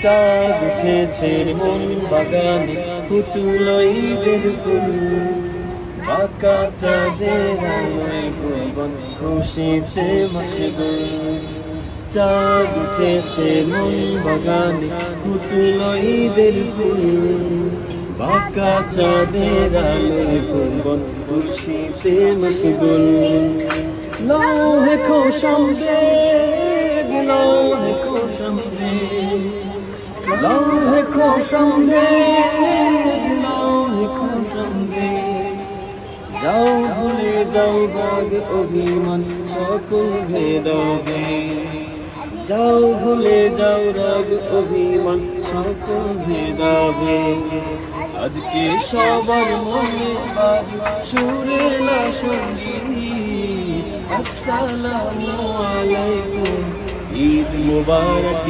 চাঁদ উঠেছে মন বাগানে, ফুটল ঈদের ফুল। বাঁকা চাঁদের আলোয় ভুবন খুশিতে মশগুল। চাঁদ উঠেছে মন বাগানে, ফুটল ঈদের ফুল। বাঁকা চাঁদের আলোয় ভুবন খুশিতে মশগুল। লৌহে খোশামদেদ, লৌহে খোশামদেদ, লৌহে খোশামদেদ, লৌহে খোশামদেদ। যাও ভুলে যাও রাগ অভিমান সকল ভেদাভেদ। যাও ভুলে যাও রাগ অভিমান সকল ভেদাভেদ। আজকে সবার মনে বাজু সুরেলা সঙ্গীত। আসসালামু আলাইকুম, ঈদ মুবারক।